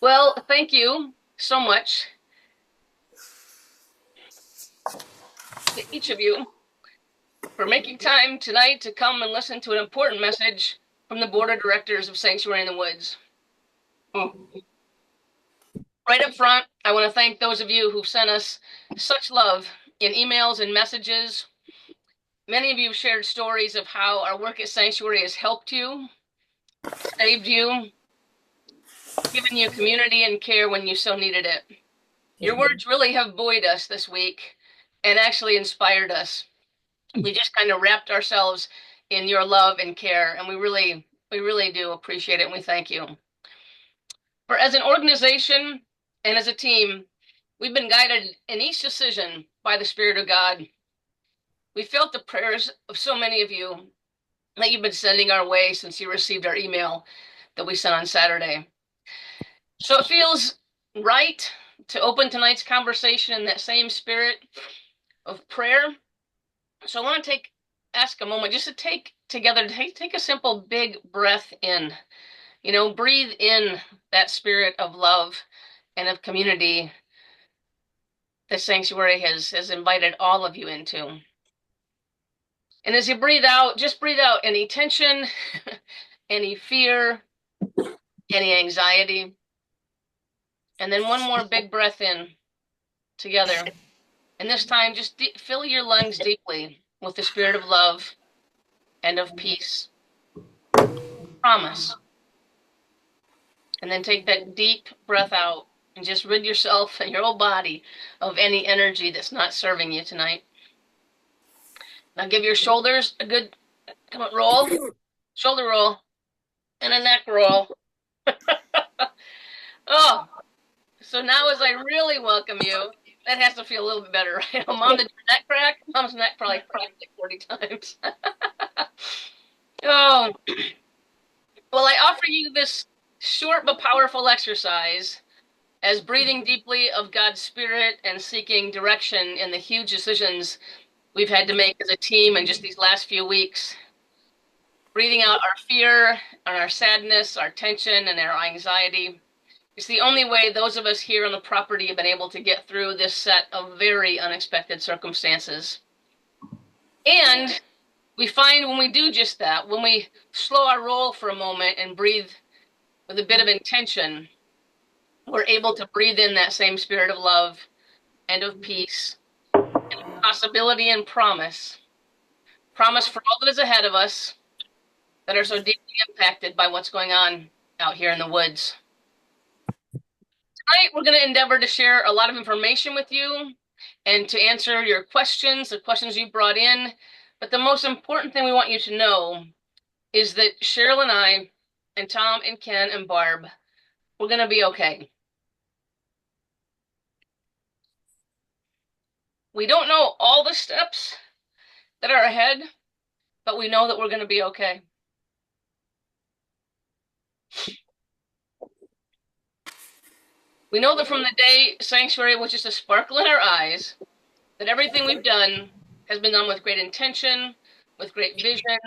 Well, thank you so much to each of you for making time tonight to come and listen to an important message from the Board of Directors of Sanctuary in the Woods. Right up front, I want to thank those of you who've sent us such love in emails and messages. Many of you have shared stories of how our work at Sanctuary has helped you, saved you, given you community and care when you so needed it. Your words really have buoyed us this week and actually inspired us. We just kind of wrapped ourselves in your love and care, and we really do appreciate it, and we thank you. For as an organization and as a team, we've been guided in each decision by the Spirit of God. We felt the prayers of so many of you that you've been sending our way since you received our email that we sent on Saturday. So it feels right to open tonight's conversation in that same spirit of prayer. So I want to ask a moment just to take a simple big breath in. Breathe in that spirit of love and of community that Sanctuary has invited all of you into. And as you breathe out, just breathe out any tension, any fear, any anxiety. And then one more big breath in together. And this time, just fill your lungs deeply with the spirit of love and of peace. Promise. And then take that deep breath out and just rid yourself and your whole body of any energy that's not serving you tonight. Now give your shoulders a good roll, shoulder roll, and a neck roll. Oh, so now as I really welcome you, that has to feel a little bit better, right? Mom, did your neck crack? Mom's neck probably cracked like 40 times. Oh, well, I offer you this short but powerful exercise as breathing deeply of God's Spirit and seeking direction in the huge decisions we've had to make as a team in just these last few weeks. Breathing out our fear and our sadness, our tension and our anxiety. It's the only way those of us here on the property have been able to get through this set of very unexpected circumstances. And we find when we do just that, when we slow our roll for a moment and breathe with a bit of intention, we're able to breathe in that same spirit of love and of peace, and possibility and promise. Promise for all that is ahead of us that are so deeply impacted by what's going on out here in the woods. Tonight, we're going to endeavor to share a lot of information with you and to answer your questions, the questions you brought in. But the most important thing we want you to know is that Cheryl and I and Tom and Ken and Barb, we're going to be okay. We don't know all the steps that are ahead, but we know that we're going to be okay. We know that from the day Sanctuary was just a sparkle in our eyes, that everything we've done has been done with great intention, with great vision,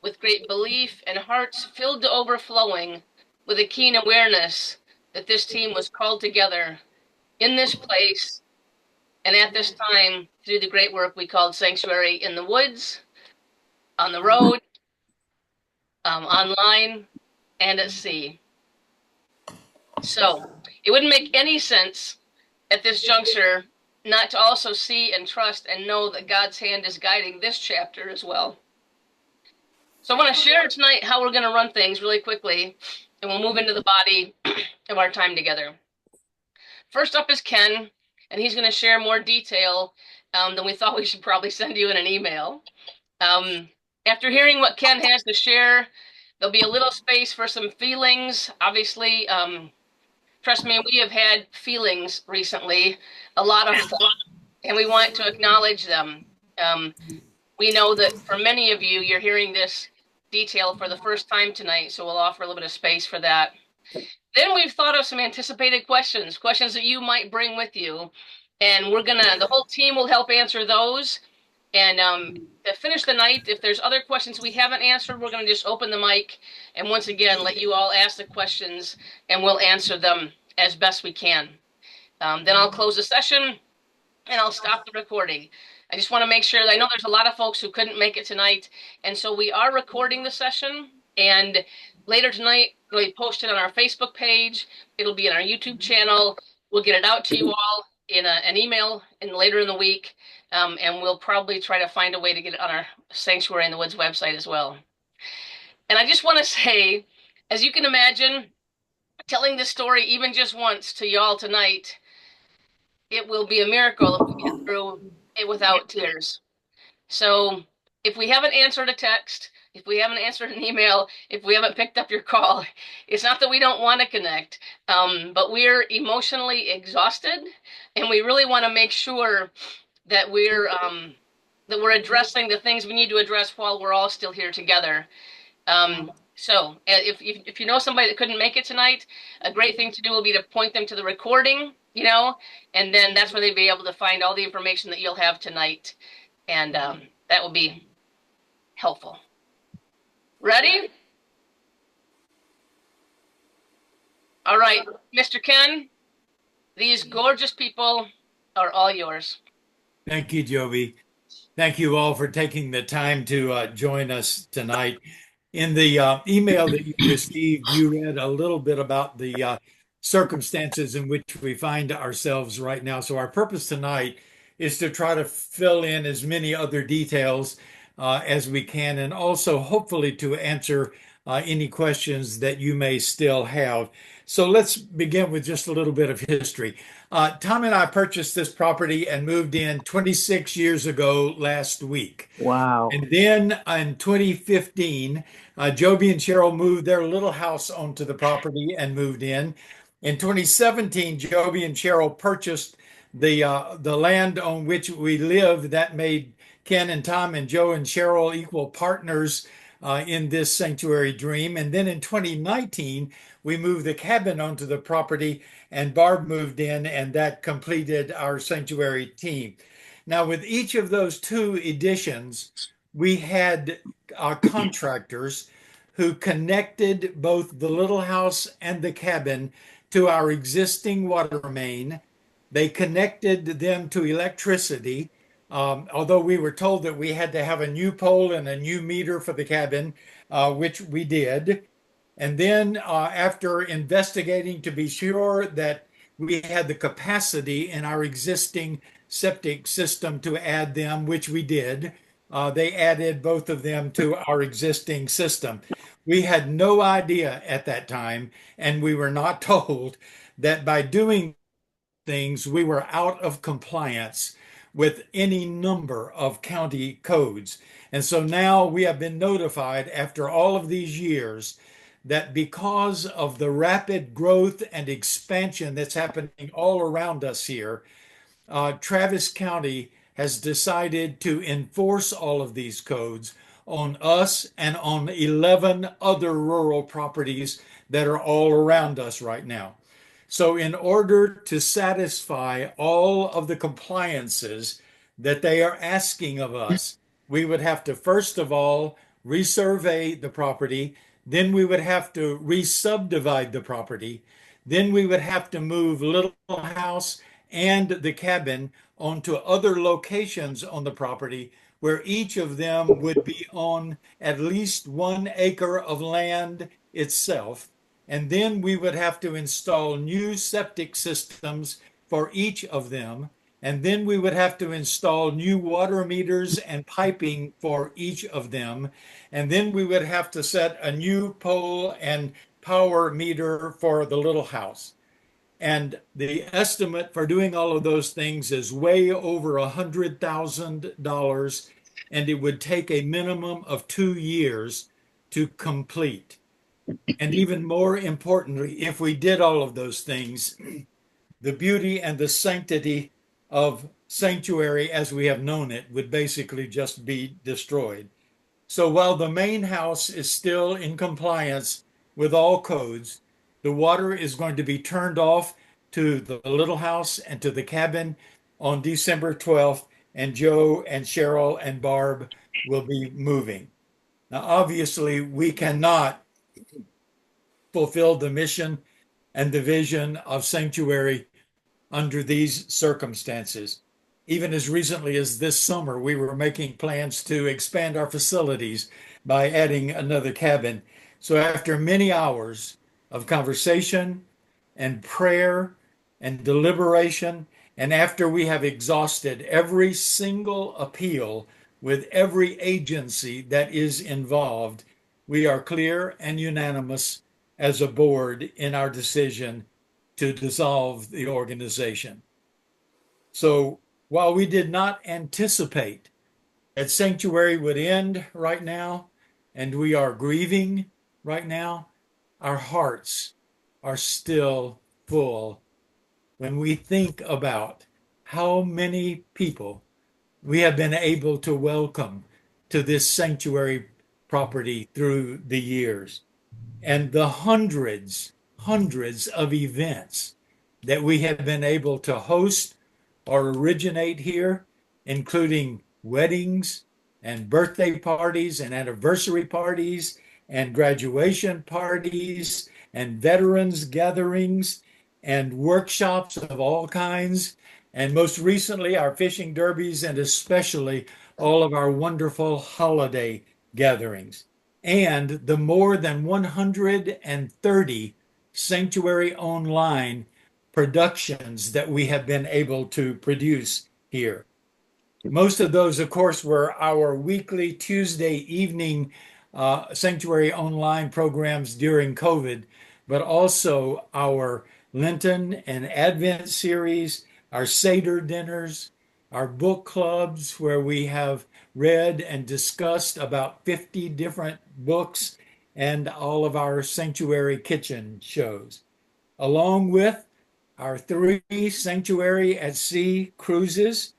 with great belief, and hearts filled to overflowing with a keen awareness that this team was called together in this place and at this time to do the great work we called Sanctuary in the Woods, on the road, online, and at sea. So it wouldn't make any sense at this juncture not to also see and trust and know that God's hand is guiding this chapter as well. So I want to share tonight how we're going to run things really quickly, and we'll move into the body of our time together. First up is Ken, and he's going to share more detail than we thought we should probably send you in an email. After hearing what Ken has to share, there'll be a little space for some feelings. Obviously, trust me, we have had feelings recently, a lot of them, and we want to acknowledge them. We know that for many of you, you're hearing this detail for the first time tonight, so we'll offer a little bit of space for that. Then we've thought of some anticipated questions that you might bring with you, and the whole team will help answer those. And to finish the night, if there's other questions we haven't answered, we're going to just open the mic and once again let you all ask the questions, and we'll answer them as best we can. Then I'll close the session and I'll stop the recording. I just want to make sure that I know there's a lot of folks who couldn't make it tonight, and so we are recording the session. And later tonight, we'll post it on our Facebook page. It'll be on our YouTube channel. We'll get it out to you all in an email and later in the week, and we'll probably try to find a way to get it on our Sanctuary in the Woods website as well. And I just want to say, as you can imagine, telling this story even just once to y'all tonight, it will be a miracle if we get through it without tears. So if we haven't answered a text, if we haven't answered an email, if we haven't picked up your call, it's not that we don't want to connect, but we're emotionally exhausted, and we really want to make sure that we're addressing the things we need to address while we're all still here together. So if you know somebody that couldn't make it tonight, a great thing to do will be to point them to the recording, and then that's where they'll be able to find all the information that you'll have tonight. And that will be helpful. Ready? All right, Mr. Ken, these gorgeous people are all yours. Thank you, Joby. Thank you all for taking the time to join us tonight. In the email that you received, you read a little bit about the circumstances in which we find ourselves right now. So our purpose tonight is to try to fill in as many other details as we can, and also hopefully to answer any questions that you may still have. So let's begin with just a little bit of history. Tom and I purchased this property and moved in 26 years ago last week. Wow. And then in 2015, Joby and Cheryl moved their little house onto the property and moved in. In 2017, Joby and Cheryl purchased the land on which we live. That made Ken and Tom and Joe and Cheryl equal partners in this sanctuary dream. And then in 2019, we moved the cabin onto the property, and Barb moved in, and that completed our sanctuary team. Now, with each of those two editions, we had our contractors who connected both the little house and the cabin to our existing water main. They connected them to electricity, although we were told that we had to have a new pole and a new meter for the cabin, which we did. And then after investigating to be sure that we had the capacity in our existing septic system to add them, which we did, they added both of them to our existing system. We had no idea at that time, and we were not told that by doing things, we were out of compliance with any number of county codes. And so now we have been notified after all of these years that because of the rapid growth and expansion that's happening all around us here, Travis County has decided to enforce all of these codes on us and on 11 other rural properties that are all around us right now. So in order to satisfy all of the compliances that they are asking of us, we would have to first of all resurvey the property, then we would have to re-subdivide the property, then we would have to move Little House and the cabin onto other locations on the property where each of them would be on at least 1 acre of land itself. And then we would have to install new septic systems for each of them. And then we would have to install new water meters and piping for each of them. And then we would have to set a new pole and power meter for the little house. And the estimate for doing all of those things is way over $100,000, and it would take a minimum of 2 years to complete. And even more importantly, if we did all of those things, the beauty and the sanctity of sanctuary as we have known it would basically just be destroyed. So while the main house is still in compliance with all codes, the water is going to be turned off to the little house and to the cabin on December 12th, and Joe and Cheryl and Barb will be moving. Now, obviously, we cannot fulfill the mission and the vision of sanctuary under these circumstances. Even as recently as this summer, we were making plans to expand our facilities by adding another cabin. So, after many hours of conversation and prayer and deliberation, and after we have exhausted every single appeal with every agency that is involved, we are clear and unanimous as a board in our decision to dissolve the organization. So while we did not anticipate that sanctuary would end right now, and we are grieving right now, our hearts are still full when we think about how many people we have been able to welcome to this sanctuary property through the years and the hundreds of events that we have been able to host or originate here, including weddings and birthday parties and anniversary parties and graduation parties and veterans gatherings and workshops of all kinds. And most recently, our fishing derbies and especially all of our wonderful holiday gatherings and the more than 130 Sanctuary Online productions that we have been able to produce here. Most of those, of course, were our weekly Tuesday evening Sanctuary Online programs during COVID, but also our Lenten and Advent series, our Seder dinners, our book clubs, where we have read and discussed about 50 different books, and all of our Sanctuary Kitchen shows, along with our 3 Sanctuary at Sea cruises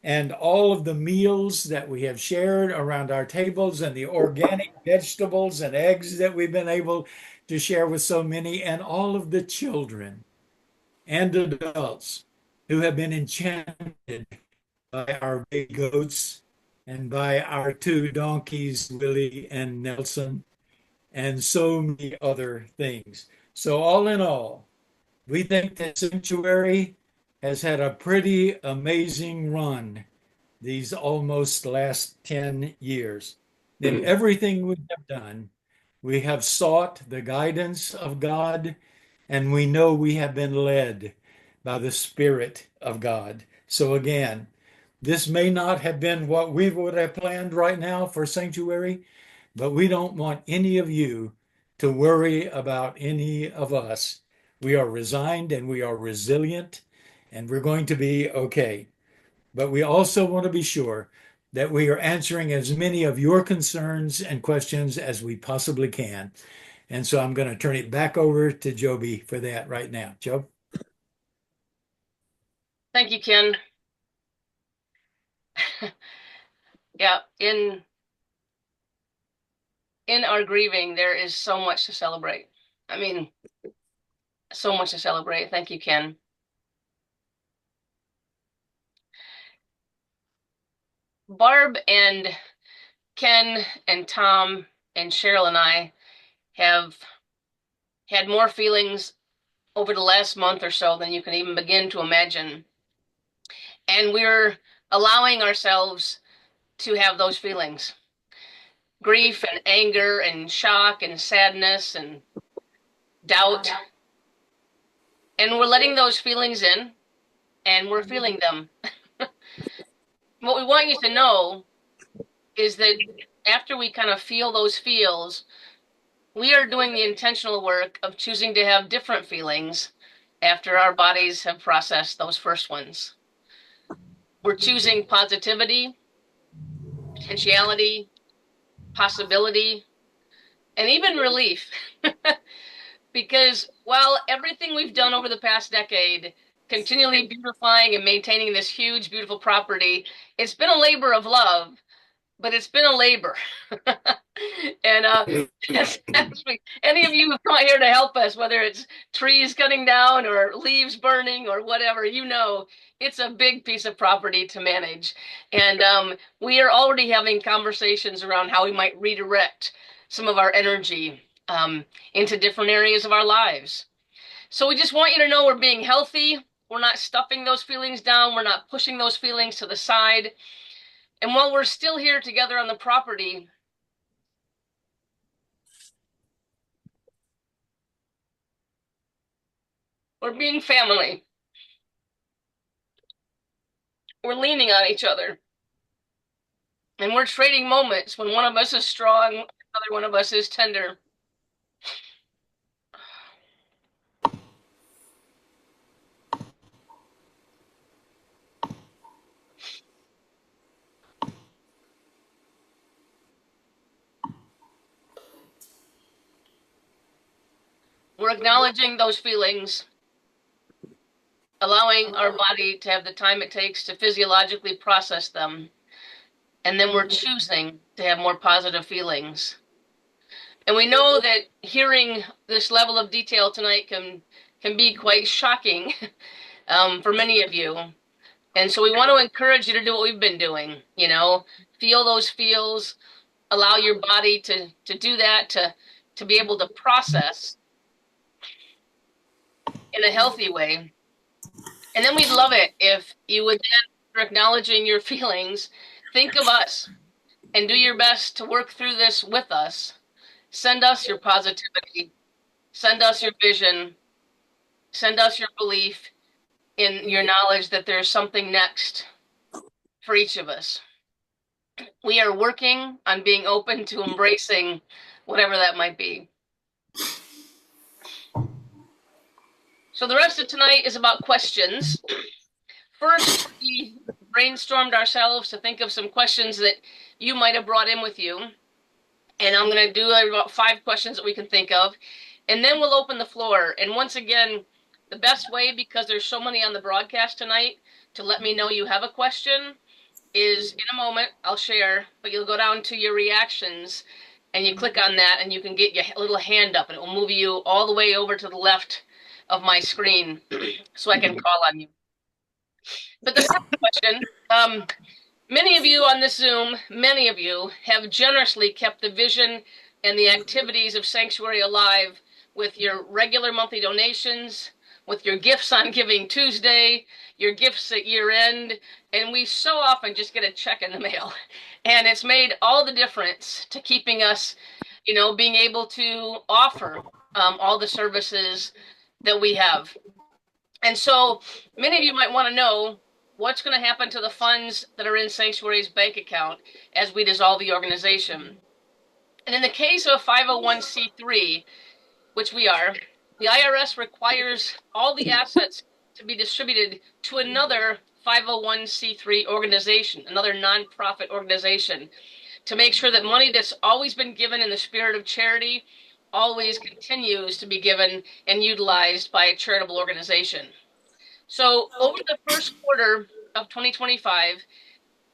and all of the meals that we have shared around our tables and the organic vegetables and eggs that we've been able to share with so many, and all of the children and adults who have been enchanted by our big goats and by our 2 donkeys, Willie and Nelson, and so many other things. So, all in all, we think that Sanctuary has had a pretty amazing run these almost last 10 years. In everything we have done, we have sought the guidance of God, and we know we have been led by the Spirit of God. So, again, this may not have been what we would have planned right now for Sanctuary, but we don't want any of you to worry about any of us. We are resigned and we are resilient, and we're going to be okay. But we also want to be sure that we are answering as many of your concerns and questions as we possibly can. And so I'm going to turn it back over to Joby for that right now. Joe? Thank you, Ken. Yeah, in our grieving, there is so much to celebrate. I mean, so much to celebrate. Thank you, Ken. Barb and Ken and Tom and Cheryl and I have had more feelings over the last month or so than you can even begin to imagine. And we're allowing ourselves to have those feelings: grief and anger and shock and sadness and doubt. And we're letting those feelings in and we're feeling them. What we want you to know is that after we kind of feel those feels, we are doing the intentional work of choosing to have different feelings after our bodies have processed those first ones. We're choosing positivity, potentiality, possibility, and even relief. Because while everything we've done over the past decade, continually beautifying and maintaining this huge, beautiful property, it's been a labor of love, but it's been a labor. And any of you who've come here to help us, whether it's trees cutting down or leaves burning or whatever, you know, it's a big piece of property to manage. And we are already having conversations around how we might redirect some of our energy into different areas of our lives. So we just want you to know we're being healthy. We're not stuffing those feelings down. We're not pushing those feelings to the side. And while we're still here together on the property, we're being family. We're leaning on each other. And we're trading moments when one of us is strong, another one of us is tender. We're acknowledging those feelings, allowing our body to have the time it takes to physiologically process them. And then we're choosing to have more positive feelings. And we know that hearing this level of detail tonight can be quite shocking for many of you. And so we want to encourage you to do what we've been doing, feel those feels, allow your body to do that, to be able to process in a healthy way. And then we'd love it if you would then, after acknowledging your feelings, think of us and do your best to work through this with us. Send us your positivity, send us your vision, send us your belief in your knowledge that there's something next for each of us. We are working on being open to embracing whatever that might be. So the rest of tonight is about questions. First, we brainstormed ourselves to think of some questions that you might have brought in with you. And I'm going to do about 5 questions that we can think of. And then we'll open the floor. And once again, the best way, because there's so many on the broadcast tonight, to let me know you have a question is in a moment, I'll share, but you'll go down to your reactions and you click on that and you can get your little hand up and it will move you all the way over to the left of my screen so I can call on you. But the first question, many of you on this Zoom, many of you have generously kept the vision and the activities of Sanctuary alive with your regular monthly donations, with your gifts on Giving Tuesday, your gifts at year end, and we so often just get a check in the mail. And it's made all the difference to keeping us, being able to offer all the services that we have. And so many of you might want to know what's going to happen to the funds that are in Sanctuary's bank account as we dissolve the organization. And in the case of a 501c3, which we are, the IRS requires all the assets to be distributed to another 501c3 organization, another nonprofit organization, to make sure that money that's always been given in the spirit of charity always continues to be given and utilized by a charitable organization. So over the first quarter of 2025,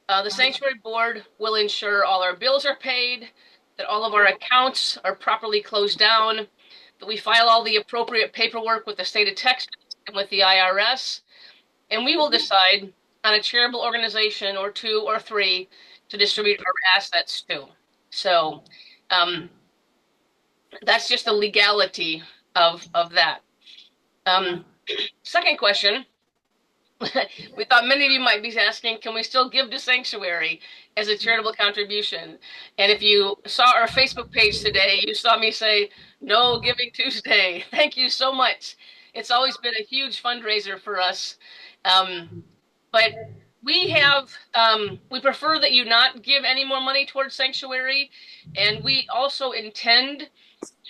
the Sanctuary Board will ensure all our bills are paid, that all of our accounts are properly closed down, that we file all the appropriate paperwork with the state of Texas and with the IRS, and we will decide on a charitable organization or 2 or 3 to distribute our assets to. So that's just the legality of that. Second question. We thought many of you might be asking, can we still give to Sanctuary as a charitable contribution? And if you saw our Facebook page today, you saw me say, no Giving Tuesday. Thank you so much. It's always been a huge fundraiser for us. But we prefer that you not give any more money towards Sanctuary. And we also intend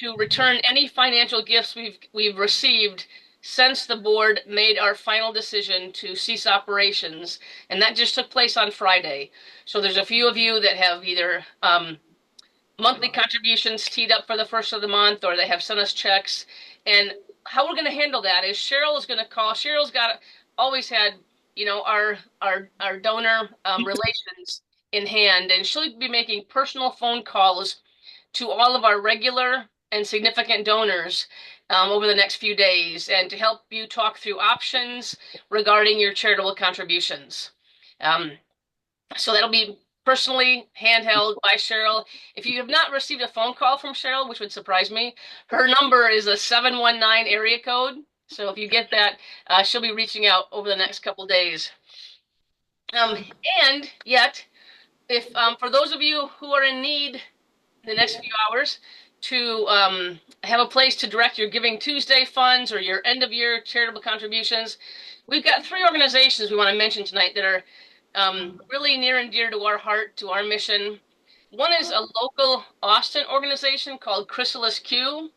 to return any financial gifts we've received since the board made our final decision to cease operations, and that just took place on Friday. So there's a few of you that have either monthly contributions teed up for the first of the month, or they have sent us checks. And how we're going to handle that is Cheryl is going to call. Cheryl's always had, our donor relations in hand, and she'll be making personal phone calls to all of our regular and significant donors over the next few days, and to help you talk through options regarding your charitable contributions. So that'll be personally handheld by Cheryl. If you have not received a phone call from Cheryl, which would surprise me, her number is a 719 area code. So if you get that, she'll be reaching out over the next couple days. And yet, if for those of you who are in need the next few hours to have a place to direct your Giving Tuesday funds or your end of year charitable contributions, we've got 3 organizations we want to mention tonight that are really near and dear to our heart, to our mission. One is a local Austin organization called Chrysalis Q.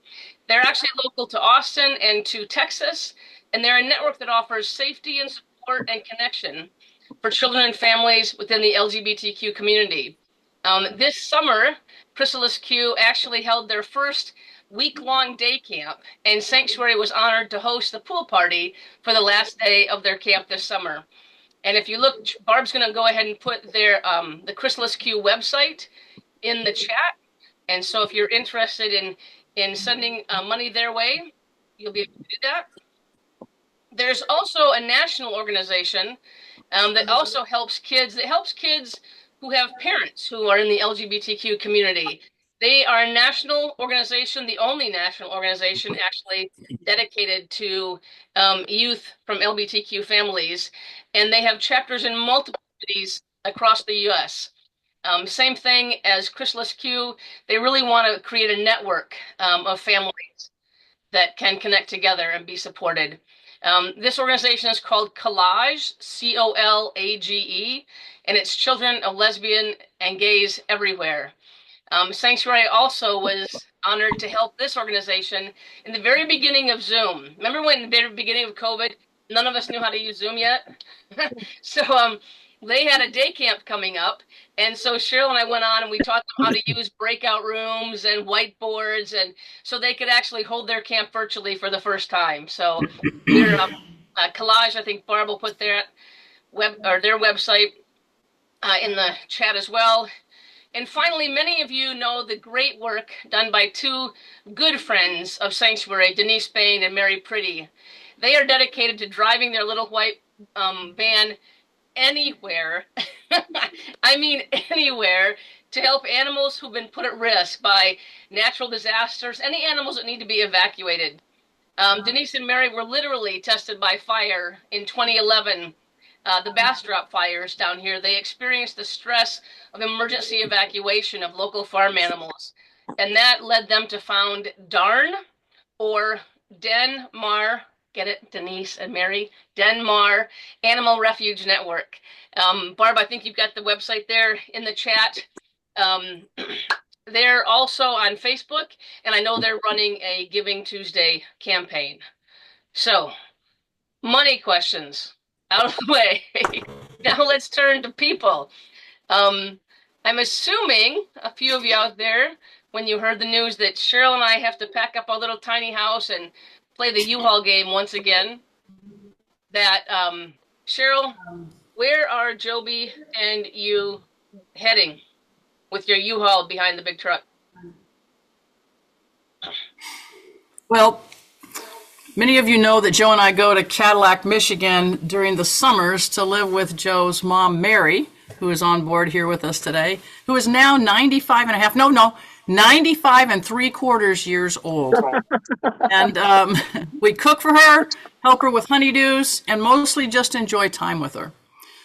They're actually local to Austin and to Texas, and they're a network that offers safety and support and connection for children and families within the LGBTQ community. This summer, Chrysalis Q actually held their first week-long day camp, and Sanctuary was honored to host the pool party for the last day of their camp this summer. And if you look, Barb's going to go ahead and put their the Chrysalis Q website in the chat. And so if you're interested in sending money their way, you'll be able to do that. There's also a national organization that also helps kids. It helps kids who have parents who are in the LGBTQ community. They are a national organization, the only national organization actually dedicated to youth from LGBTQ families, and they have chapters in multiple cities across the U.S. Same thing as Chrysalis Q. They really want to create a network of families that can connect together and be supported. This organization is called Collage, C-O-L-A-G-E, and it's children of lesbian and gays everywhere. Sanctuary also was honored to help this organization in the very beginning of Zoom. Remember when in the very beginning of COVID, none of us knew how to use Zoom yet? So they had a day camp coming up, and so Cheryl and I went on and we taught them how to use breakout rooms and whiteboards, and so they could actually hold their camp virtually for the first time. So their Collage, I think Barb will put their website in the chat as well. And finally, many of you know the great work done by 2 good friends of Sanctuary, Denise Bain and Mary Pretty. They are dedicated to driving their little white van anywhere, I mean anywhere, to help animals who've been put at risk by natural disasters, any animals that need to be evacuated. Denise and Mary were literally tested by fire in 2011. The Bastrop fires down here, they experienced the stress of emergency evacuation of local farm animals. And that led them to found DARN, or Den-Mar, get it, Denise and Mary? Den-Mar Animal Refuge Network. Barb, I think you've got the website there in the chat. They're also on Facebook, and I know they're running a Giving Tuesday campaign. So, money questions out of the way. Now let's turn to people. I'm assuming a few of you out there, when you heard the news that Cheryl and I have to pack up our little tiny house and play the U-Haul game once again, that Cheryl, where are Joby and you heading with your U-Haul behind the big truck? Well, many of you know that Joe and I go to Cadillac, Michigan during the summers to live with Joe's mom, Mary, who is on board here with us today, who is now 95 and 3/4 years old. And we cook for her, help her with honeydews, and mostly just enjoy time with her.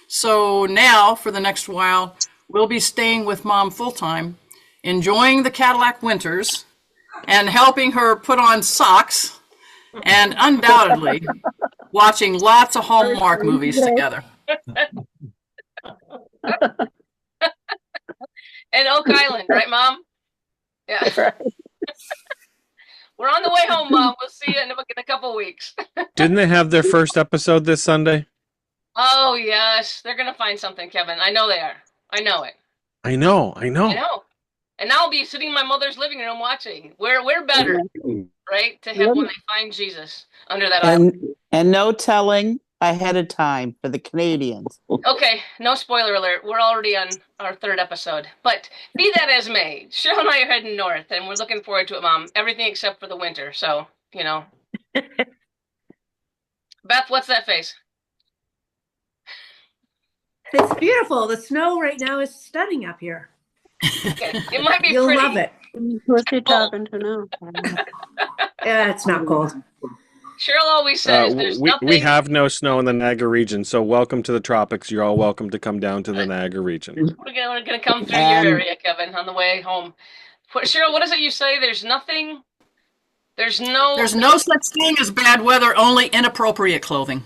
So now, for the next while, we'll be staying with Mom full-time, enjoying the Cadillac winters, and helping her put on socks, and undoubtedly watching lots of Hallmark movies together. And Oak Island, right, Mom? Yeah. Right. We're on the way home, Mom. We'll see you in a couple weeks. Didn't they have their first episode this Sunday? Oh, yes. They're going to find something, Kevin. I know they are. I know it. I know. I know. And now I'll be sitting in my mother's living room watching. We're better, right? To have when they find Jesus under that island. And no telling ahead of time for the Canadians. Okay, no spoiler alert. We're already on our 3rd episode. But be that as may, Cheryl and I are heading north, and we're looking forward to it, Mom. Everything except for the winter. So, you know. Beth, what's that face? It's beautiful. The snow right now is stunning up here. Okay. It might be You'll pretty. love it. What's he talking to now? Yeah, it's not cold. Cheryl always says there's we nothing. have no snow in the Niagara region, so welcome to the tropics. You're all welcome to come down to the Niagara region. We're gonna come through your And area, Kevin, on the way home. Cheryl, what is it you say? There's nothing. There's no. There's no such thing as bad weather, only inappropriate clothing.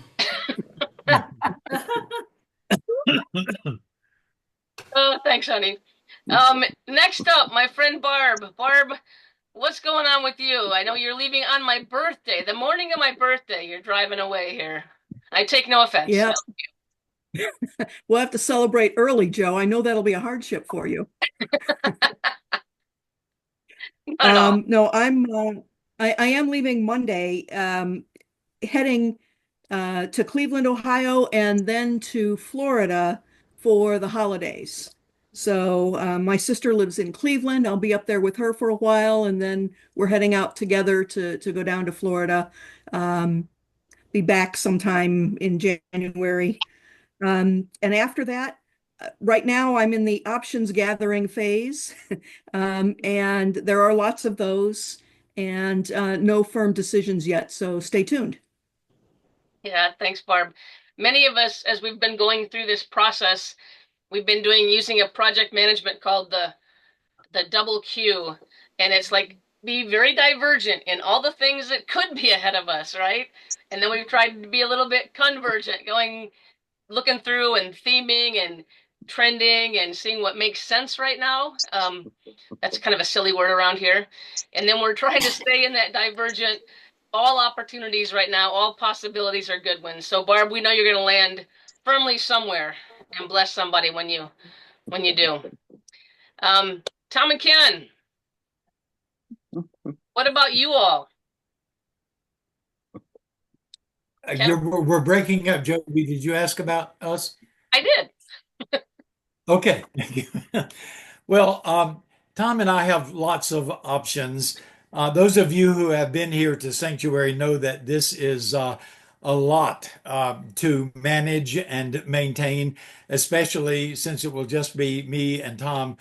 Oh, thanks, honey. Next up, my friend Barb. Barb, what's going on with you? I know you're leaving on my birthday, the morning of my birthday. You're driving away here. I take no offense. Yeah. We'll have to celebrate early, Joe. I know that'll be a hardship for you. Not at all. No, I am leaving Monday, heading to Cleveland, Ohio, and then to Florida for the holidays. So my sister lives in Cleveland. I'll be up there with her for a while, and then we're heading out together to go down to Florida. Be back sometime in January. And after that, right now I'm in the options gathering phase, and there are lots of those, and no firm decisions yet. So stay tuned. Yeah, thanks, Barb. Many of us, as we've been going through this process, we've been using a project management called the double Q, and it's like be very divergent in all the things that could be ahead of us, right? And then we've tried to be a little bit convergent, looking through and theming and trending and seeing what makes sense right now. That's kind of a silly word around here. And then we're trying to stay in that divergent, all opportunities right now, all possibilities are good ones. So Barb, we know you're going to land firmly somewhere and bless somebody when you do. Tom and Ken, what about you all? We're breaking up, Joby. Did you ask about us? I did. Okay. Well, Tom and I have lots of options. Those of you who have been here to Sanctuary know that this is a lot to manage and maintain, especially since it will just be me and Tom.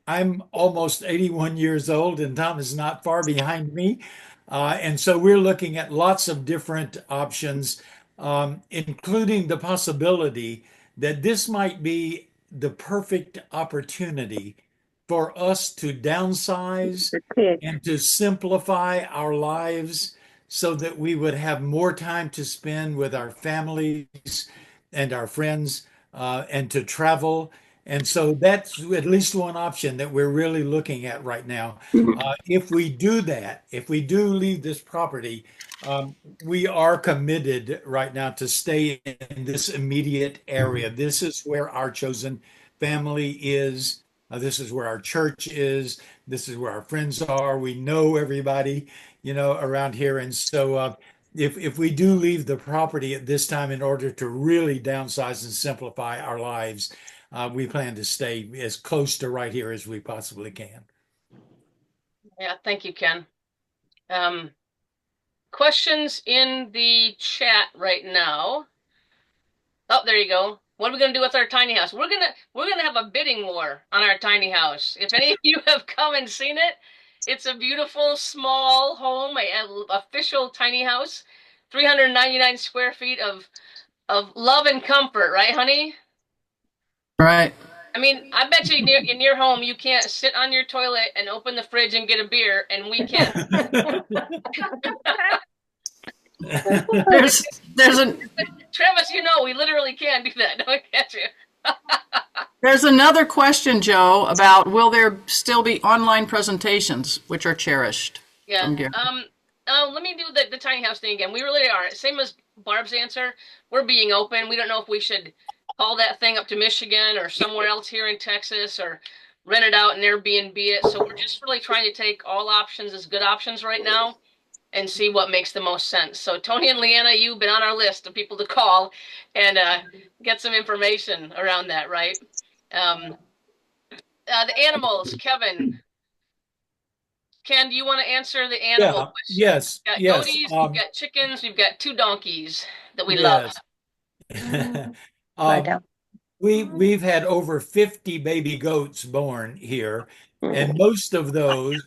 I'm almost 81 years old, and Tom is not far behind me. And so we're looking at lots of different options, including the possibility that this might be the perfect opportunity for us to downsize and to simplify our lives so that we would have more time to spend with our families and our friends and to travel. And so that's at least one option that we're really looking at right now. If we do that, if we do leave this property, we are committed right now to stay in this immediate area. This is where our chosen family is. This is where our church is. This is where our friends are. We know everybody, around here. And so if we do leave the property at this time in order to really downsize and simplify our lives, we plan to stay as close to right here as we possibly can. Yeah, thank you, Ken. Questions in the chat right now. Oh, there you go. What are we gonna do with our tiny house? We're gonna have a bidding war on our tiny house. If any of you have come and seen it, it's a beautiful small home, a official tiny house, 399 square feet of love and comfort, right, honey? Right. I mean, I bet you in your home you can't sit on your toilet and open the fridge and get a beer, and we can. There's a Travis, we literally can do that. Don't catch you. There's another question, Joe, about will there still be online presentations, which are cherished? Yeah. Let me do the tiny house thing again. We really are. Same as Barb's answer. We're being open. We don't know if we should haul that thing up to Michigan or somewhere else here in Texas or rent it out and Airbnb it. So we're just really trying to take all options as good options right now and see what makes the most sense. So Tony and Leanna, you've been on our list of people to call and get some information around that, right? The animals, Kevin. Ken, do you want to answer the animal question? Yes, We've got yes. goatees, we've got chickens, we've got 2 donkeys that we love. We've had over 50 baby goats born here, and most of those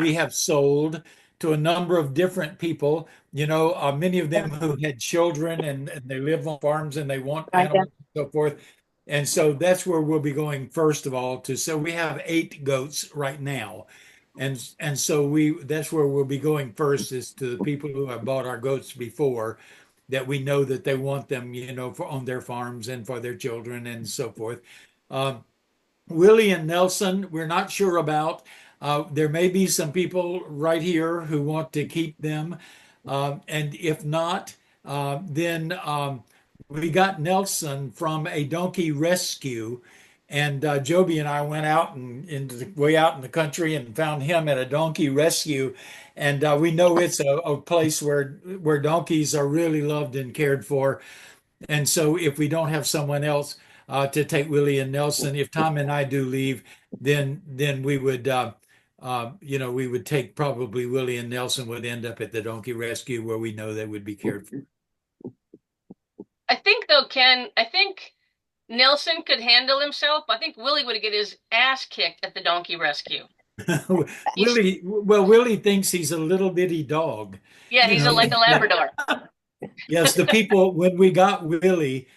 we have sold to a number of different people, many of them who had children and they live on farms and they want animals and so forth. And so that's where we'll be going first of all to, so we have 8 goats right now. And so that's where we'll be going first is to the people who have bought our goats before that we know that they want them, for on their farms and for their children and so forth. Um, Willie and Nelson, we're not sure about. There may be some people right here who want to keep them. And if not, then we got Nelson from a donkey rescue. And Joby and I went out and way out in the country and found him at a donkey rescue. And we know it's a place where donkeys are really loved and cared for. And so if we don't have someone else to take Willie and Nelson, if Tom and I do leave, then we would we would take probably Willie and Nelson would end up at the donkey rescue where we know they would be cared for. I think though, Ken, I think Nelson could handle himself. I think Willie would get his ass kicked at the donkey rescue. Willie thinks he's a little bitty dog. Yeah, he's like a Labrador. Yes, the people, when we got Willie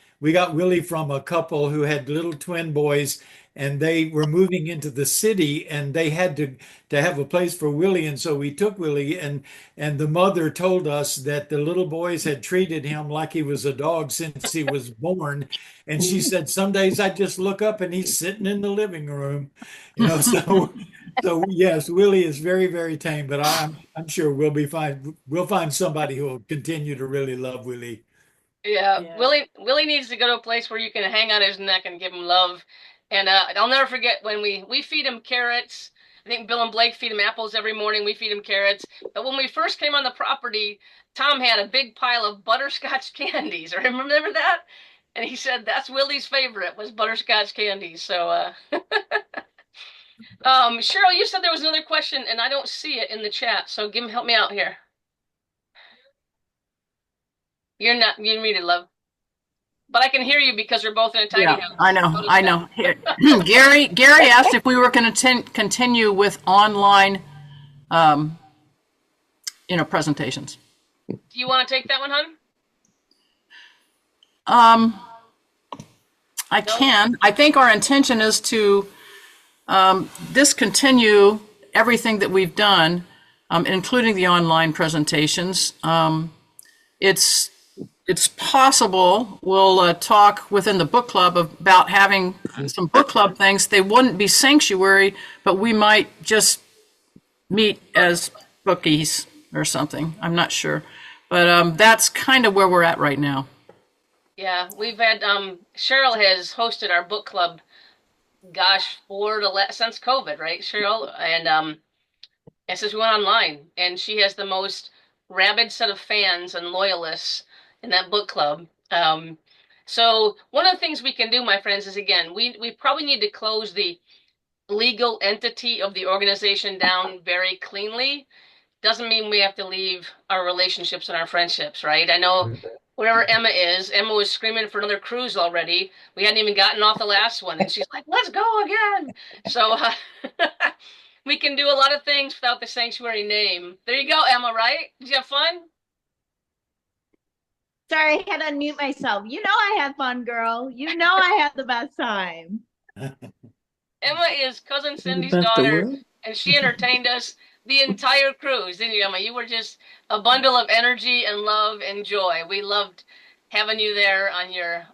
from a couple who had little twin boys and they were moving into the city and they had to have a place for Willie. And so we took Willie and the mother told us that the little boys had treated him like he was a dog since he was born. And she said, some days I just look up and he's sitting in the living room, so yes, Willie is very, very tame, but I'm sure we'll be fine. We'll find somebody who will continue to really love Willie. Yeah. Willie needs to go to a place where you can hang on his neck and give him love. And I'll never forget when we feed him carrots. I think Bill and Blake feed him apples every morning. We feed him carrots. But when we first came on the property, Tom had a big pile of butterscotch candies. Remember that? And he said that's Willie's favorite was butterscotch candies. So Cheryl, you said there was another question and I don't see it in the chat. So help me out here. You're muted, love. But I can hear you because we're both in a tiny house. I know. Here. Gary asked if we were going to continue with online, presentations. Do you want to take that one, hon? I can. I think our intention is to discontinue everything that we've done, including the online presentations. It's possible we'll talk within the book club about having some book club things. They wouldn't be sanctuary, but we might just meet as bookies or something. I'm not sure. But that's kind of where we're at right now. Yeah, we've had, Cheryl has hosted our book club, since COVID, right, Cheryl? And since we went online, and she has the most rabid set of fans and loyalists in that book club. So one of the things we can do, my friends, is again, we probably need to close the legal entity of the organization down very cleanly. Doesn't mean we have to leave our relationships and our friendships, right? I know wherever Emma was screaming for another cruise already. We hadn't even gotten off the last one, and she's like, let's go again. So we can do a lot of things without the sanctuary name. There you go, Emma, right? Did you have fun? Sorry, I had to unmute myself. You know I had fun, girl. You know I had the best time. Emma is cousin Cindy's daughter, and she entertained us the entire cruise, didn't you, Emma? You were just a bundle of energy and love and joy. We loved having you there on your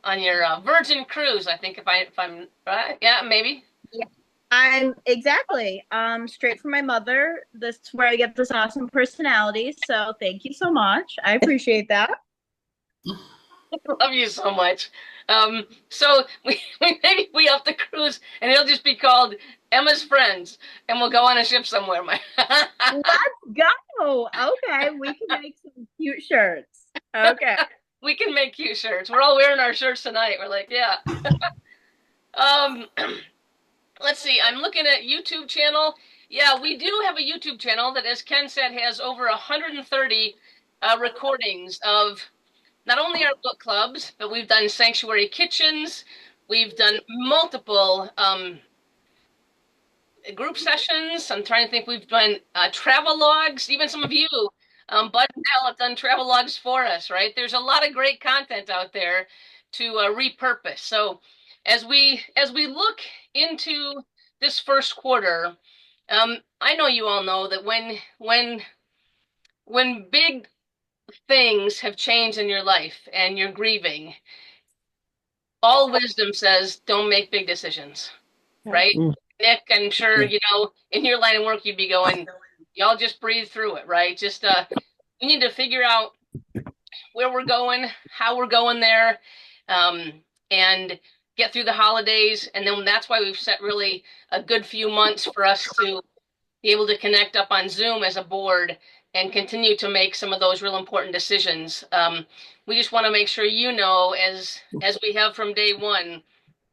Virgin cruise. I think if I'm right, yeah, maybe. Yeah, I'm exactly straight from my mother. This is where I get this awesome personality. So thank you so much. I appreciate that. Love you so much. So maybe we have to cruise and it'll just be called Emma's Friends and we'll go on a ship somewhere. Let's go. Okay, we can make some cute shirts. Okay. We can make cute shirts. We're all wearing our shirts tonight. We're like, yeah. Let's see. I'm looking at YouTube channel. Yeah, we do have a YouTube channel that, as Ken said, has over 130 recordings of not only our book clubs, but we've done sanctuary kitchens. We've done multiple group sessions. I'm trying to think. We've done travel logs. Even some of you, Bud and Al, have done travel logs for us. Right? There's a lot of great content out there to repurpose. So as we look into this first quarter, I know you all know that when big things have changed in your life and you're grieving, all wisdom says don't make big decisions, right? Mm. Nick, I'm sure, Yeah. in your line of work, you'd be going, y'all just breathe through it, right? Just, we need to figure out where we're going, how we're going there, um, and get through the holidays. And then that's why we've set really a good few months for us to be able to connect up on Zoom as a board and continue to make some of those real important decisions. We just want to make sure as we have from day one,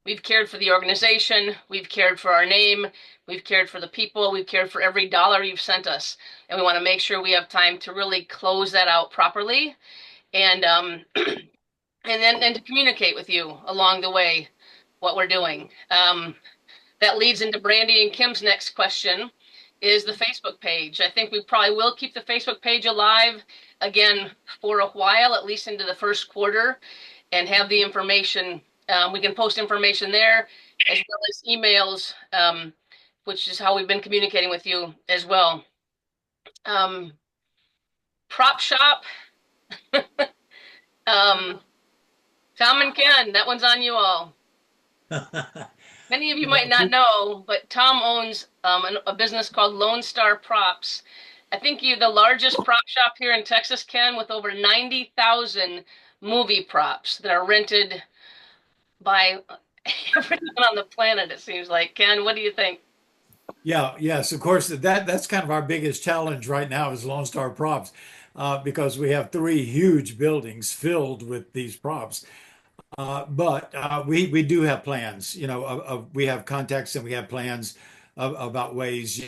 we've cared for the organization, we've cared for our name, we've cared for the people, we've cared for every dollar you've sent us, and we want to make sure we have time to really close that out properly, and and to communicate with you along the way what we're doing. That leads into Brandy and Kim's next question is the Facebook page. I think we probably will keep the Facebook page alive again for a while, at least into the first quarter, and have the information. We can post information there as well as emails, which is how we've been communicating with you as well. Prop shop. Tom and Ken, that one's on you all. Many of you might not know, but Tom owns a business called Lone Star Props. I think you're the largest prop shop here in Texas, Ken, with over 90,000 movie props that are rented by everyone on the planet, it seems like. Ken, what do you think? Yeah, yes, of course. That's kind of our biggest challenge right now is Lone Star Props, because we have three huge buildings filled with these props. But we do have plans. We have contacts and we have plans about ways,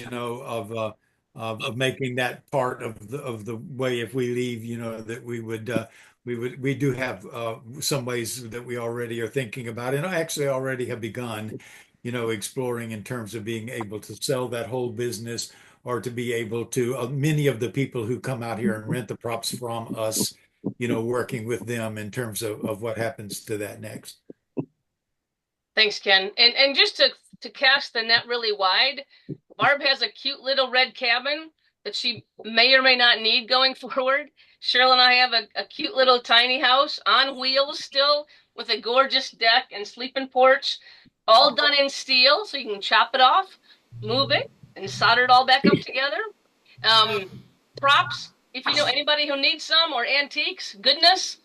of making that part of the way if we leave, that we do have some ways that we already are thinking about, and actually already have begun, exploring in terms of being able to sell that whole business or to be able to many of the people who come out here and rent the props from us, working with them in terms of what happens to that next. Thanks, Ken. And just to cast the net really wide, Barb has a cute little red cabin that she may or may not need going forward. Cheryl and I have a cute little tiny house on wheels still with a gorgeous deck and sleeping porch, all done in steel, so you can chop it off, move it, and solder it all back up together. Props, if you know anybody who needs some, or antiques, goodness,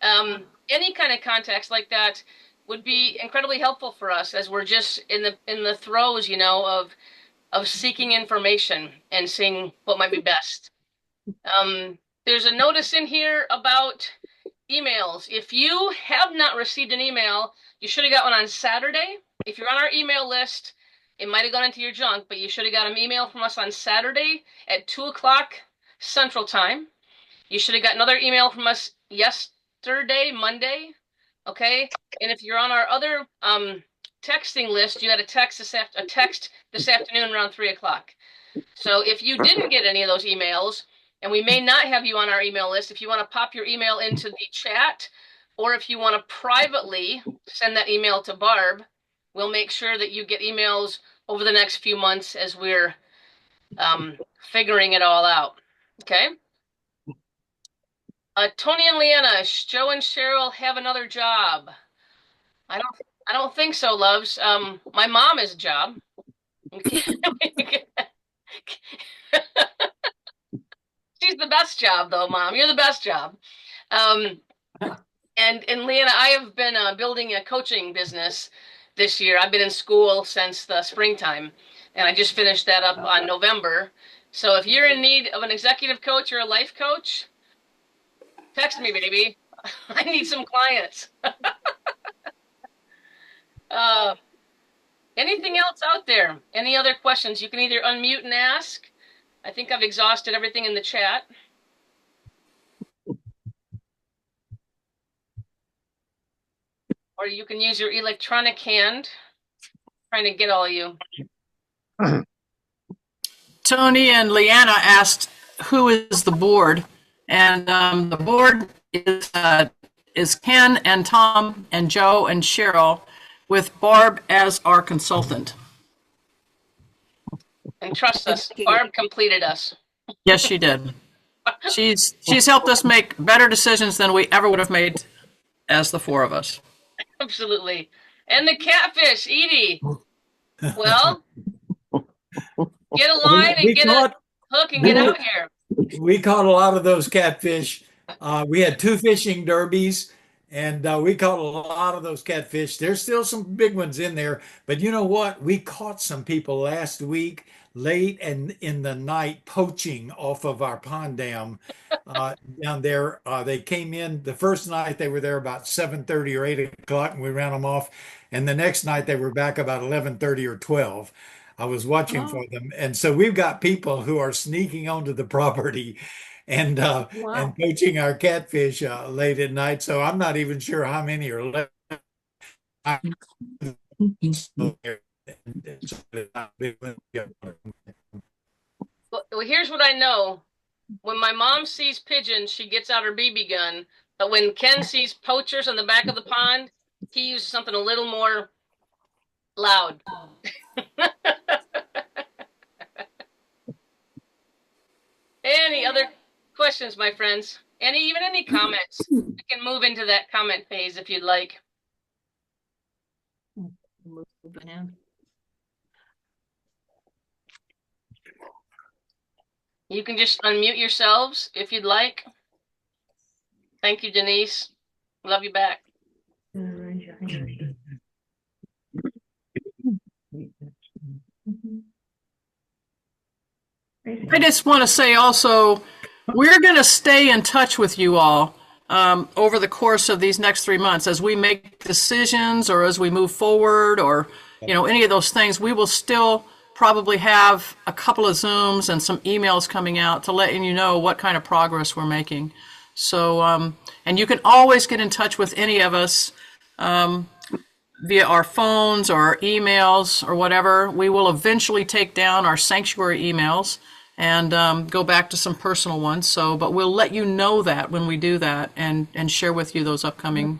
any kind of contacts like that would be incredibly helpful for us as we're just in the throes, of seeking information and seeing what might be best. There's a notice in here about emails. If you have not received an email, you should have got one on Saturday. If you're on our email list, it might have gone into your junk, but you should have got an email from us on Saturday at 2 o'clock Central Time. You should have got another email from us yesterday, Monday. Okay. And if you're on our other texting list, you had a text this afternoon around 3 o'clock. So if you didn't get any of those emails, and we may not have you on our email list, if you want to pop your email into the chat, or if you want to privately send that email to Barb, we'll make sure that you get emails over the next few months as we're figuring it all out. Okay. Tony and Leanna, Joe and Cheryl have another job. I don't think so, loves. My mom has a job. She's the best job, though, Mom. You're the best job. And Leanna, I have been building a coaching business this year. I've been in school since the springtime, and I just finished that up on November. So if you're in need of an executive coach or a life coach, text me, baby. I need some clients. Anything else out there? Any other questions? You can either unmute and ask. I think I've exhausted everything in the chat. Or you can use your electronic hand. I'm trying to get all you. Tony and Leanna asked who is the board, and the board is Ken and Tom and Joe and Cheryl, with Barb as our consultant. And trust us, Barb completed us. Yes, she did. She's helped us make better decisions than we ever would have made as the four of us. Absolutely. And the catfish, Edie. Well, get a line and get a hook and get out here. We caught a lot of those catfish. We had 2 fishing derbies, and we caught a lot of those catfish. There's still some big ones in there, but you know what? We caught some people last week late and in the night poaching off of our pond dam down there. They came in the first night. They were there about 7:30 or 8 o'clock, and we ran them off. And the next night they were back about 11:30 or 12. I was watching for them, and so we've got people who are sneaking onto the property and and poaching our catfish late at night. So I'm not even sure how many are left. Well, here's what I know. When my mom sees pigeons, she gets out her BB gun. But when Ken sees poachers on the back of the pond, he uses something a little more loud. Any other questions, my friends? Even any comments? We can move into that comment phase if you'd like. You can just unmute yourselves if you'd like. Thank you, Denise. Love you back. I just want to say also, we're going to stay in touch with you all over the course of these next 3 months as we make decisions or as we move forward or, any of those things. We will still probably have a couple of Zooms and some emails coming out to let you know what kind of progress we're making. So, and you can always get in touch with any of us via our phones or our emails or whatever. We will eventually take down our sanctuary emails and go back to some personal ones. So, but we'll let you know that when we do that and share with you those upcoming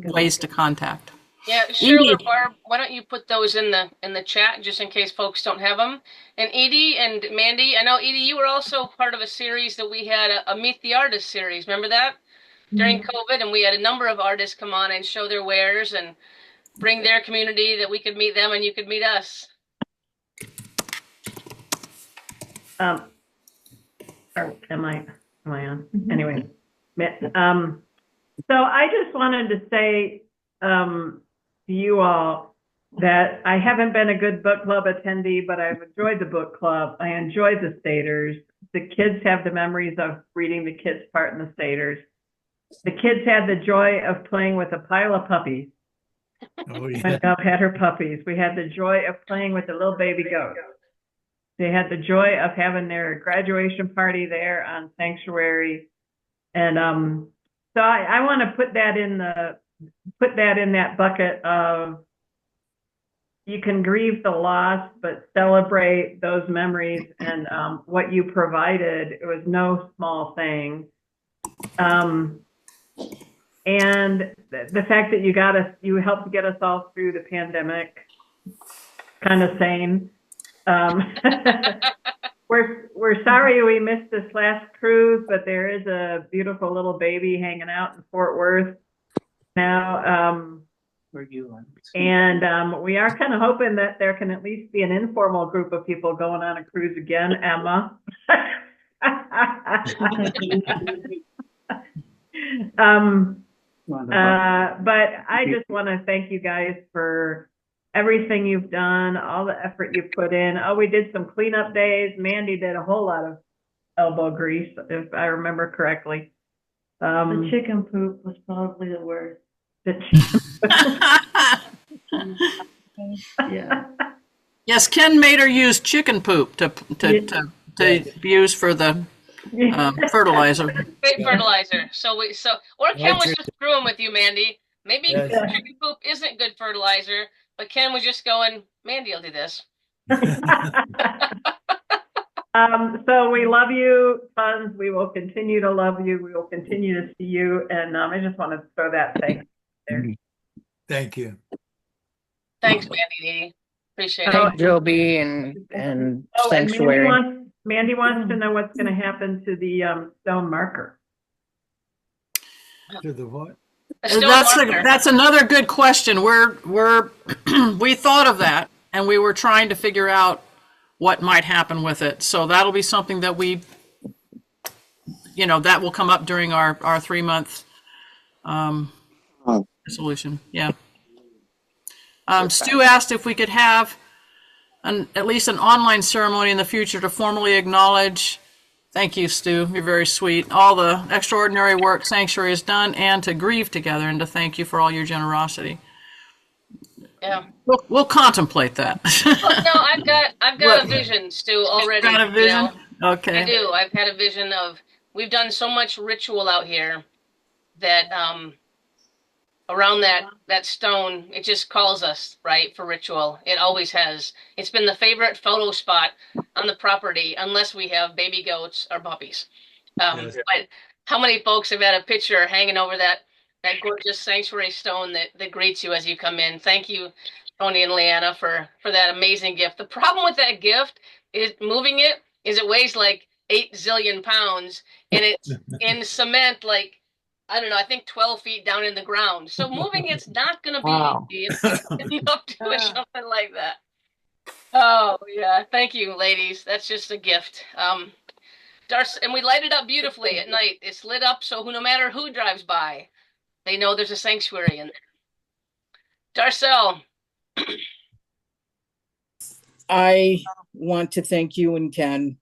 ways to contact. Yeah, Cheryl or Barb, why don't you put those in the chat just in case folks don't have them? And Edie and Mandy, I know Edie, you were also part of a series that we had, a Meet the Artist series. Remember that? During COVID, and we had a number of artists come on and show their wares and bring their community that we could meet them and you could meet us. Or am I on? Anyway, so I just wanted to say to you all that I haven't been a good book club attendee, but I've enjoyed the book club. I enjoyed the Staters. The kids have the memories of reading the kids' part in the Staters. The kids had the joy of playing with a pile of puppies. Oh, yeah. My dog had her puppies. We had the joy of playing with the little baby goat. They had the joy of having their graduation party there on Sanctuary. And so I want to put that in that bucket of you can grieve the loss, but celebrate those memories and what you provided. It was no small thing. And the fact that you helped get us all through the pandemic, kind of sane. We're sorry we missed this last cruise, but there is a beautiful little baby hanging out in Fort Worth now. And we are kind of hoping that there can at least be an informal group of people going on a cruise again, Emma. But I just want to thank you guys for everything you've done, all the effort you put in. Oh, we did some cleanup days. Mandy did a whole lot of elbow grease, if I remember correctly. The chicken poop was probably the worst. Yeah. Yes, Ken made her use chicken poop to use for the fertilizer. Great fertilizer. Or Ken was just screwing with you, Mandy. Maybe chicken poop isn't good fertilizer, but Ken was just going, Mandy will do this. So we love you, Sons. We will continue to love you. We will continue to see you. And I just want to throw that thank you there. Thank you. Thanks, Mandy. Appreciate it. Thank Joby and And Sanctuary. Mandy wants to know what's going to happen to the stone marker. To the what? That's another good question. We thought of that, and we were trying to figure out what might happen with it. So that'll be something that that will come up during our 3-month resolution. Yeah. Stu asked if we could have at least an online ceremony in the future to formally acknowledge. Thank you, Stu. You're very sweet. All the extraordinary work Sanctuary has done, and to grieve together, and to thank you for all your generosity. Yeah. We'll contemplate that. No, I've got a vision, Stu, already. Got a vision? Okay. I do. I've had a vision of, we've done so much ritual out here that around that stone, it just calls us, right, for ritual. It always has. It's been the favorite photo spot on the property, unless we have baby goats or puppies. Yes. But how many folks have had a picture hanging over that gorgeous sanctuary stone that greets you as you come in? Thank you, Tony and Leanna, for that amazing gift. The problem with that gift is moving it is it weighs like 8 zillion pounds, and it's in cement, like, I don't know, I think 12 feet down in the ground. So moving it's not going to be easy. It's enough to do something like that. Oh, yeah. Thank you, ladies. That's just a gift. And we light it up beautifully at night. It's lit up so no matter who drives by, they know there's a sanctuary in there. Darcel. I want to thank you and Ken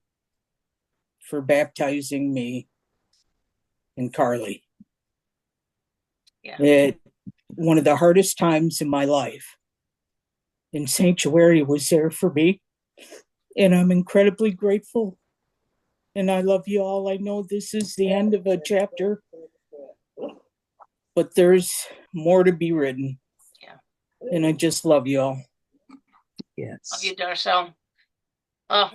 for baptizing me and Carly. Yeah. One of the hardest times in my life. And Sanctuary was there for me. And I'm incredibly grateful. And I love you all. I know this is the end of a chapter, but there's more to be written. Yeah. And I just love you all. Yes. Love you, Darcel. Oh,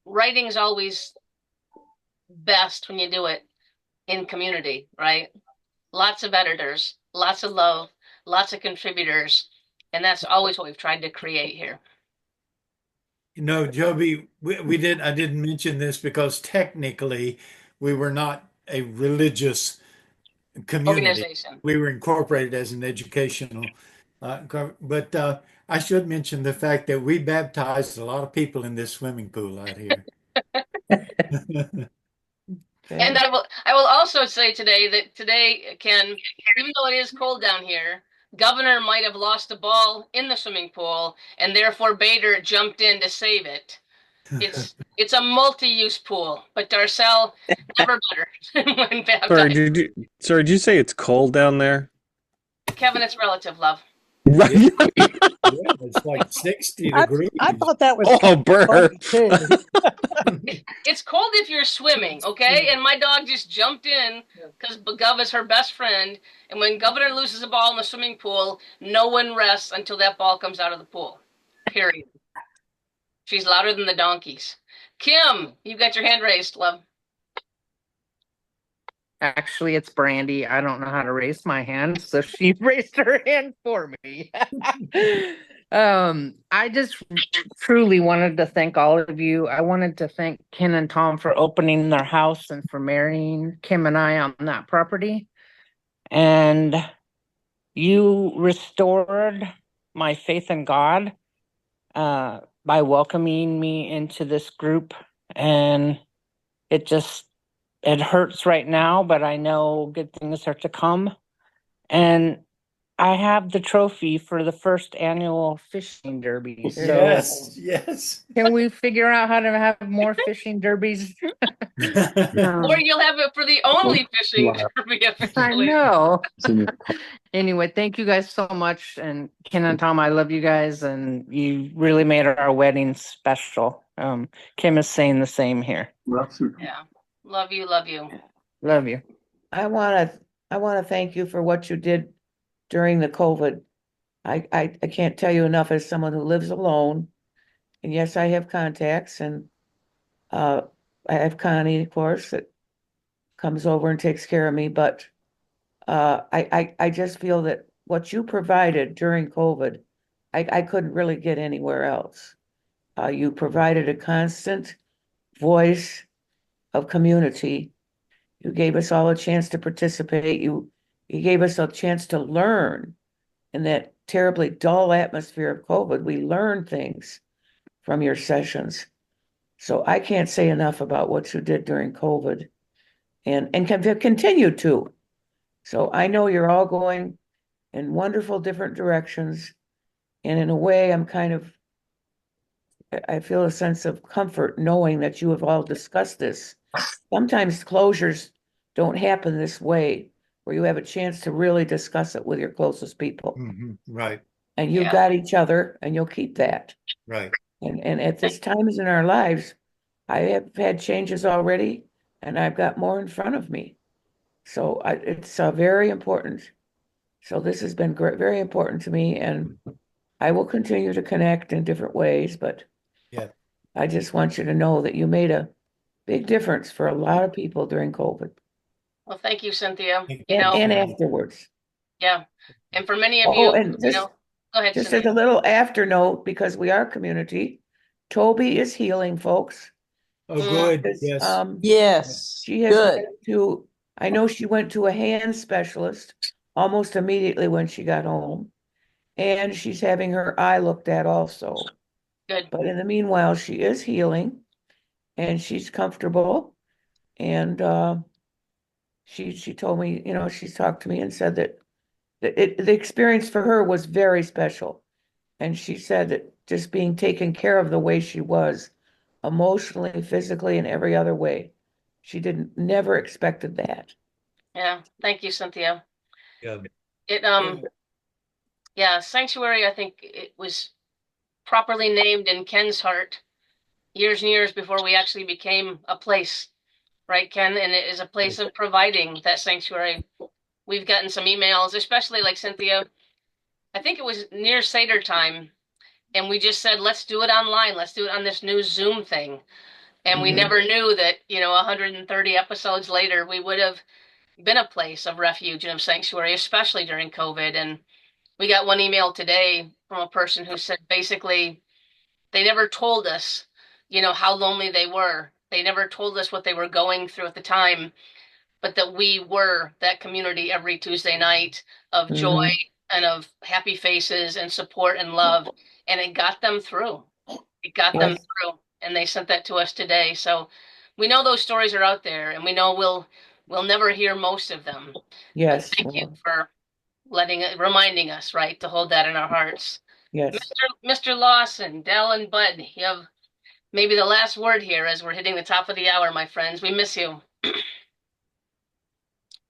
writing's always best when you do it in community, right? Lots of editors, lots of love, lots of contributors, and that's always what we've tried to create here. Joby, I didn't mention this because technically we were not a religious community. Organization. We were incorporated as an educational, but I should mention the fact that we baptized a lot of people in this swimming pool out here. And I will also say today, Ken, even though it is cold down here, Governor might have lost a ball in the swimming pool, and therefore Bader jumped in to save it. It's a multi-use pool, but Darcel never better when baptized. Sorry, did you say it's cold down there? Kevin, it's relative, love. Right. Yeah, it's like 60 degrees. I thought that was Burr. It's cold if you're swimming, okay? And my dog just jumped in because Gov is her best friend. And when Governor loses a ball in the swimming pool, no one rests until that ball comes out of the pool. Period. She's louder than the donkeys. Kim, you got your hand raised, love. Actually, it's Brandy. I don't know how to raise my hand, so she raised her hand for me. I just truly wanted to thank all of you. I wanted to thank Ken and Tom for opening their house and for marrying Kim and I on that property. And you restored my faith in God by welcoming me into this group. And it hurts right now, but I know good things are to come. And I have the trophy for the first annual fishing derby. So Yes. can we figure out how to have more fishing derbies? Or you'll have it for the only fishing derby officially. I know. Anyway, thank you guys so much. And Ken and Tom, I love you guys. And you really made our wedding special. Kim is saying the same here. Yeah. Love you, love you. Love you. I want to thank you for what you did during the COVID I can't tell you enough as someone who lives alone. And yes, I have contacts, and I have Connie, of course, that comes over and takes care of me. But I just feel that what you provided during COVID, I couldn't really get anywhere else. You provided a constant voice of community. You gave us all a chance to participate. You gave us a chance to learn in that terribly dull atmosphere of COVID. We learned things from your sessions. So I can't say enough about what you did during COVID and can continue to. So I know you're all going in wonderful different directions. And in a way, I feel a sense of comfort knowing that you have all discussed this. Sometimes closures don't happen this way, where you have a chance to really discuss it with your closest people. Right. And you've got each other, and you'll keep that. Right. And at this time in our lives, I have had changes already, and I've got more in front of me. So it's very important. So this has been very important to me, and I will continue to connect in different ways, but Yeah. I just want you to know that you made a big difference for a lot of people during COVID. Well, thank you, Cynthia. And afterwards. Yeah. And for many of Oh, you, and go ahead, just Cynthia. as a little after note, because we are community, Toby is healing, folks. Oh, good. Yes. Yes. She has went to, I know she went to a hand specialist almost immediately when she got home. And she's having her eye looked at also. Good. But in the meanwhile, she is healing and she's comfortable. And she told me, she's talked to me and said that the experience for her was very special. And she said that just being taken care of the way she was, emotionally, physically, and every other way, she never expected that. Yeah. Thank you, Cynthia. Yeah. Sanctuary, I think it was properly named in Ken's heart years and years before we actually became a place, right, Ken? And it is a place of providing that sanctuary. We've gotten some emails, especially like Cynthia. I think it was near Seder time, and we just said, let's do it online. Let's do it on this new Zoom thing. And we never knew that, 130 episodes later, we would have been a place of refuge and of sanctuary, especially during COVID. And we got one email today from a person who said basically they never told us, how lonely they were. They never told us what they were going through at the time, but that we were that community every Tuesday night of joy and of happy faces and support and love. And it got them through. It got them through. And they sent that to us today. So we know those stories are out there, and we know we'll never hear most of them. Yes. But thank you for reminding us, right, to hold that in our hearts. Yes. Mr. Lawson, Dell, and Bud, you have maybe the last word here as we're hitting the top of the hour, my friends. We miss you.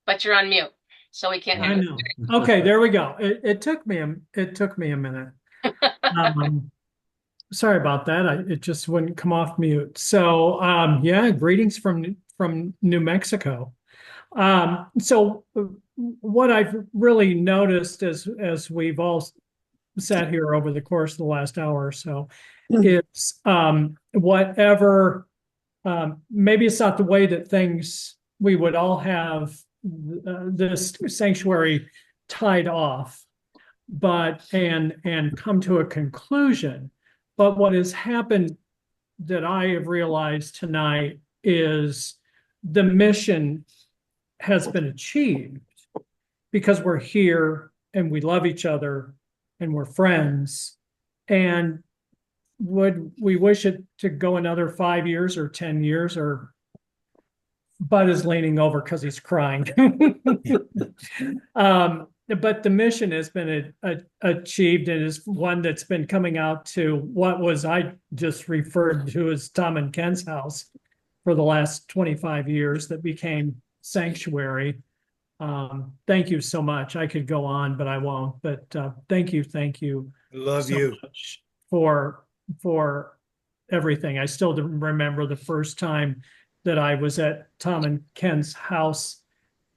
But you're on mute, so we can't hear you. I know. Okay, there we go. It took me a minute. Sorry about that. It just wouldn't come off mute. So greetings from New Mexico. So what I've really noticed as we've all sat here over the course of the last hour or so, it's whatever, maybe it's not the way that things we would all have this sanctuary tied off, but and come to a conclusion. But what has happened that I have realized tonight is the mission has been achieved because we're here and we love each other and we're friends. And would we wish it to go another 5 years or 10 years? Or Bud is leaning over because he's crying. But the mission has been achieved and is one that's been coming out to what was I just referred to as Tom and Ken's house for the last 25 years that became Sanctuary. Thank you so much. I could go on, but I won't. But thank you Love so you much for everything. I still remember the first time that I was at Tom and Ken's house,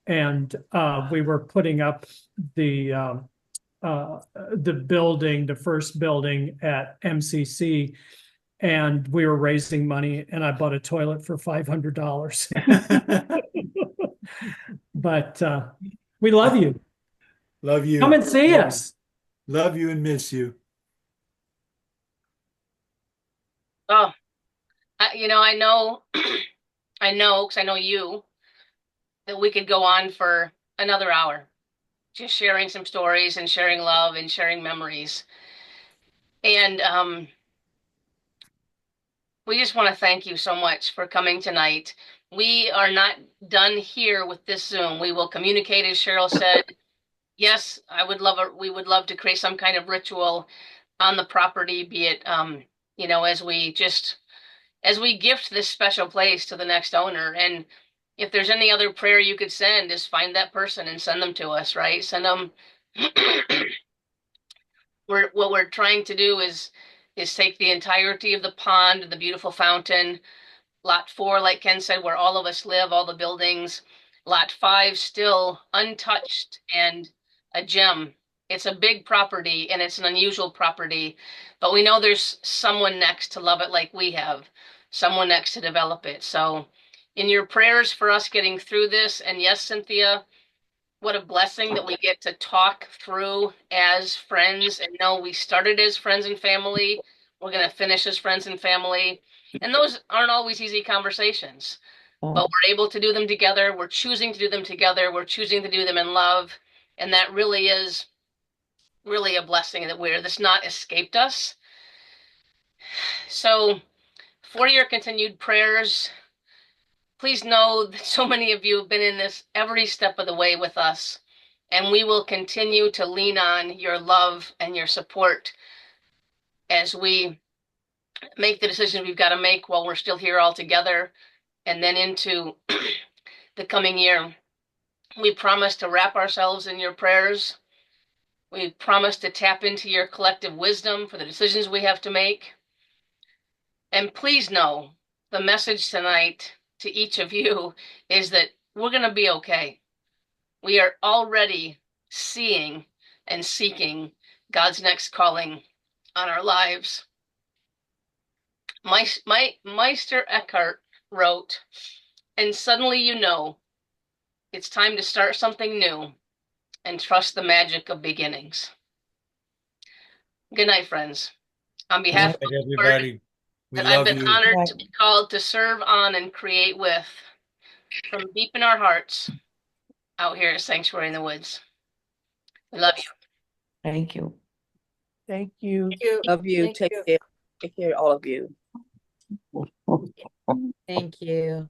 and we were putting up the the building, the first building at MCC, and we were raising money, and I bought a toilet for $500. But we love you. Love you. Come and see us. Love you and miss you. Oh, I know, I know, because I know you, that we could go on for another hour, just sharing some stories and sharing love and sharing memories. And we just want to thank you so much for coming tonight. We are not done here with this Zoom. We will communicate, as Cheryl said. Yes, we would love to create some kind of ritual on the property, be it, as we gift this special place to the next owner. And if there's any other prayer you could send, is find that person and send them to us, right? Send them. What we're trying to do is take the entirety of the pond, the beautiful fountain, lot 4, like Ken said, where all of us live, all the buildings, lot 5 still untouched and a gem. It's a big property and it's an unusual property, but we know there's someone next to love it like we have, someone next to develop it. So in your prayers for us getting through this, and yes, Cynthia, what a blessing that we get to talk through as friends and know we started as friends and family. We're going to finish as friends and family. And those aren't always easy conversations, but we're able to do them together. We're choosing to do them together. We're choosing to do them in love. And that really is really a blessing that this not escaped us. So for your continued prayers, please know that so many of you have been in this every step of the way with us, and we will continue to lean on your love and your support as we make the decisions we've got to make while we're still here all together, and then into the coming year. We promise to wrap ourselves in your prayers. We promise to tap into your collective wisdom for the decisions we have to make. And please know the message tonight to each of you is that we're going to be okay. We are already seeing and seeking God's next calling on our lives. Meister Eckhart wrote, "And suddenly you know it's time to start something new and trust the magic of beginnings." Good night, friends. On behalf of everybody that I've been honored to be called to serve on and create with, from deep in our hearts, out here at Sanctuary in the Woods. We love you. Thank you. Thank you. Love you. Take care. Take care, all of you. Thank you.